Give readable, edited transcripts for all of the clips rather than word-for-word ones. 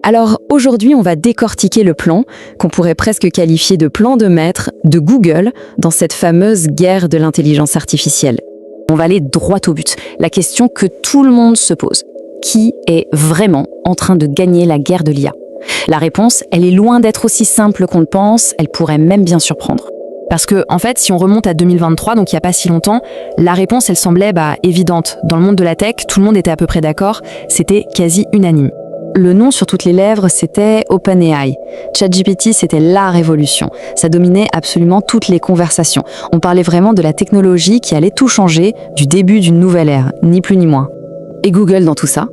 Alors aujourd'hui, on va décortiquer le plan, qu'on pourrait presque qualifier de plan de maître, de Google, dans cette fameuse guerre de l'intelligence artificielle. On va aller droit au but, la question que tout le monde se pose. Qui est vraiment en train de gagner la guerre de l'IA? La réponse, elle est loin d'être aussi simple qu'on le pense, elle pourrait même bien surprendre. Parce que, en fait, si on remonte à 2023, donc il n'y a pas si longtemps, la réponse, elle semblait évidente. Dans le monde de la tech, tout le monde était à peu près d'accord, c'était quasi unanime. Le nom sur toutes les lèvres, c'était OpenAI. ChatGPT, c'était la révolution. Ça dominait absolument toutes les conversations. On parlait vraiment de la technologie qui allait tout changer, du début d'une nouvelle ère, ni plus ni moins. Et Google dans tout ça?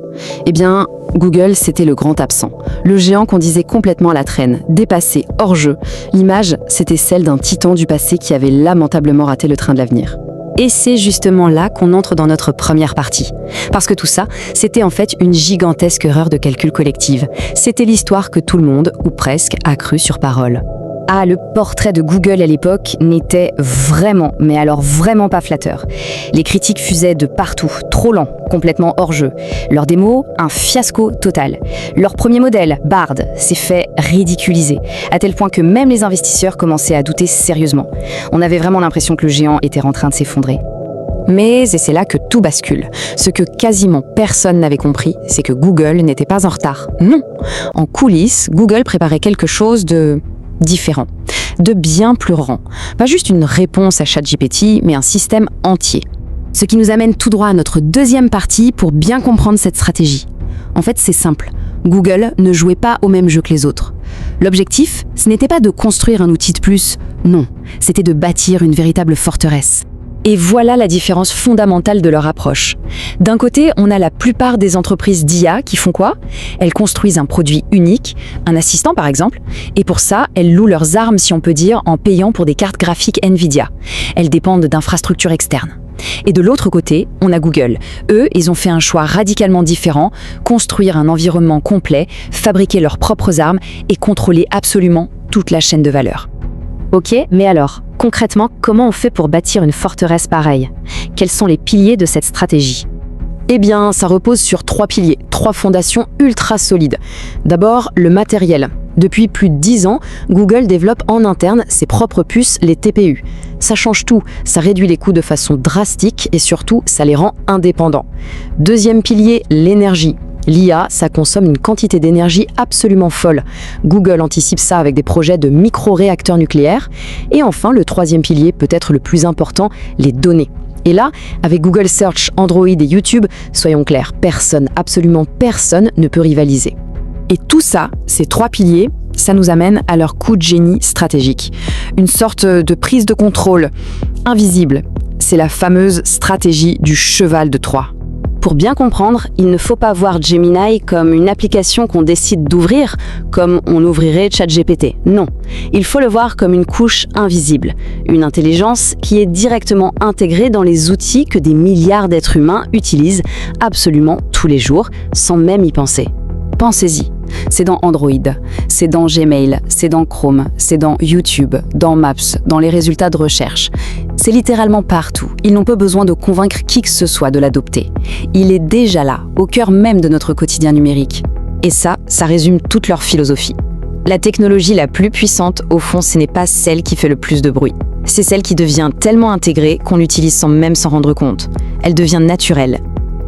Eh bien, Google, c'était le grand absent. Le géant qu'on disait complètement à la traîne, dépassé, hors jeu. L'image, c'était celle d'un titan du passé qui avait lamentablement raté le train de l'avenir. Et c'est justement là qu'on entre dans notre première partie. Parce que tout ça, c'était en fait une gigantesque erreur de calcul collective. C'était l'histoire que tout le monde, ou presque, a cru sur parole. Ah, le portrait de Google à l'époque n'était vraiment, mais alors vraiment pas flatteur. Les critiques fusaient de partout, trop lents, complètement hors jeu. Leur démo, un fiasco total. Leur premier modèle, Bard, s'est fait ridiculiser, à tel point que même les investisseurs commençaient à douter sérieusement. On avait vraiment l'impression que le géant était en train de s'effondrer. Mais, et c'est là que tout bascule, ce que quasiment personne n'avait compris, c'est que Google n'était pas en retard. Non! En coulisses, Google préparait quelque chose de différent, de bien plus grand. Pas juste une réponse à ChatGPT, mais un système entier. Ce qui nous amène tout droit à notre deuxième partie pour bien comprendre cette stratégie. En fait, c'est simple. Google ne jouait pas au même jeu que les autres. L'objectif, ce n'était pas de construire un outil de plus, non, c'était de bâtir une véritable forteresse. Et voilà la différence fondamentale de leur approche. D'un côté, on a la plupart des entreprises d'IA qui font quoi? Elles construisent un produit unique, un assistant par exemple, et pour ça, elles louent leurs armes, si on peut dire, en payant pour des cartes graphiques Nvidia. Elles dépendent d'infrastructures externes. Et de l'autre côté, on a Google. Eux, ils ont fait un choix radicalement différent, construire un environnement complet, fabriquer leurs propres armes et contrôler absolument toute la chaîne de valeur. Ok, mais alors, concrètement, comment on fait pour bâtir une forteresse pareille? Quels sont les piliers de cette stratégie? Eh bien, ça repose sur 3 piliers, 3 fondations ultra solides. D'abord, le matériel. Depuis plus de 10 ans, Google développe en interne ses propres puces, les TPU. Ça change tout, ça réduit les coûts de façon drastique et surtout, ça les rend indépendants. Deuxième pilier, l'énergie. L'IA, ça consomme une quantité d'énergie absolument folle. Google anticipe ça avec des projets de micro-réacteurs nucléaires. Et enfin, le troisième pilier, peut-être le plus important, les données. Et là, avec Google Search, Android et YouTube, soyons clairs, personne, absolument personne ne peut rivaliser. Et tout ça, ces 3 piliers, ça nous amène à leur coup de génie stratégique. Une sorte de prise de contrôle invisible. C'est la fameuse stratégie du cheval de Troie. Pour bien comprendre, il ne faut pas voir Gemini comme une application qu'on décide d'ouvrir, comme on ouvrirait ChatGPT. Non, il faut le voir comme une couche invisible, une intelligence qui est directement intégrée dans les outils que des milliards d'êtres humains utilisent absolument tous les jours, sans même y penser. Pensez-y, c'est dans Android, c'est dans Gmail, c'est dans Chrome, c'est dans YouTube, dans Maps, dans les résultats de recherche. C'est littéralement partout. Ils n'ont pas besoin de convaincre qui que ce soit de l'adopter. Il est déjà là, au cœur même de notre quotidien numérique. Et ça résume toute leur philosophie. La technologie la plus puissante, au fond, ce n'est pas celle qui fait le plus de bruit. C'est celle qui devient tellement intégrée qu'on l'utilise sans même s'en rendre compte. Elle devient naturelle.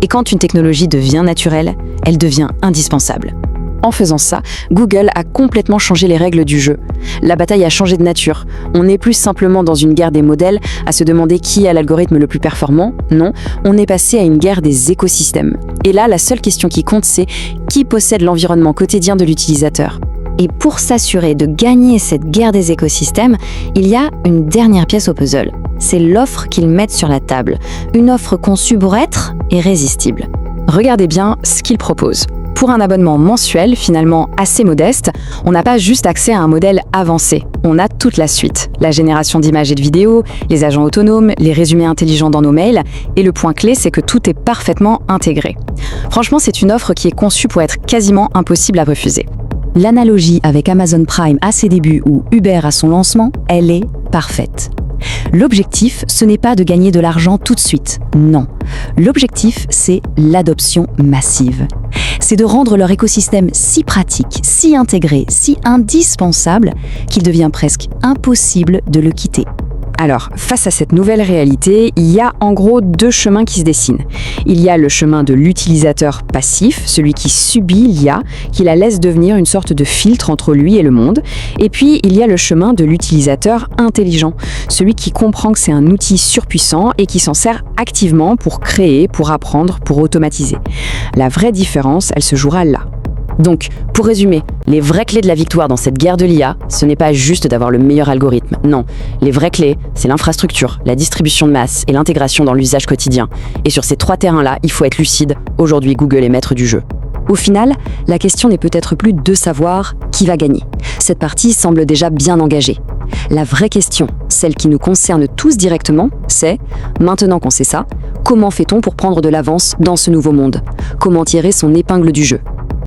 Et quand une technologie devient naturelle, elle devient indispensable. En faisant ça, Google a complètement changé les règles du jeu. La bataille a changé de nature. On n'est plus simplement dans une guerre des modèles, à se demander qui a l'algorithme le plus performant. Non, on est passé à une guerre des écosystèmes. Et là, la seule question qui compte, c'est qui possède l'environnement quotidien de l'utilisateur. Et pour s'assurer de gagner cette guerre des écosystèmes, il y a une dernière pièce au puzzle. C'est l'offre qu'ils mettent sur la table. Une offre conçue pour être irrésistible. Regardez bien ce qu'ils proposent. Pour un abonnement mensuel, finalement assez modeste, on n'a pas juste accès à un modèle avancé. On a toute la suite. La génération d'images et de vidéos, les agents autonomes, les résumés intelligents dans nos mails. Et le point clé, c'est que tout est parfaitement intégré. Franchement, c'est une offre qui est conçue pour être quasiment impossible à refuser. L'analogie avec Amazon Prime à ses débuts ou Uber à son lancement, elle est parfaite. L'objectif, ce n'est pas de gagner de l'argent tout de suite, non. L'objectif, c'est l'adoption massive. c'est de rendre leur écosystème si pratique, si intégré, si indispensable qu'il devient presque impossible de le quitter. Alors, face à cette nouvelle réalité, il y a en gros deux chemins qui se dessinent. Il y a le chemin de l'utilisateur passif, celui qui subit l'IA, qui la laisse devenir une sorte de filtre entre lui et le monde. Et puis, il y a le chemin de l'utilisateur intelligent, celui qui comprend que c'est un outil surpuissant et qui s'en sert activement pour créer, pour apprendre, pour automatiser. La vraie différence, elle se jouera là. Donc, pour résumer, les vraies clés de la victoire dans cette guerre de l'IA, ce n'est pas juste d'avoir le meilleur algorithme. Non, les vraies clés, c'est l'infrastructure, la distribution de masse et l'intégration dans l'usage quotidien. Et sur ces trois terrains-là, il faut être lucide. Aujourd'hui, Google est maître du jeu. Au final, la question n'est peut-être plus de savoir qui va gagner. Cette partie semble déjà bien engagée. La vraie question, celle qui nous concerne tous directement, c'est, maintenant qu'on sait ça, comment fait-on pour prendre de l'avance dans ce nouveau monde? Comment tirer son épingle du jeu?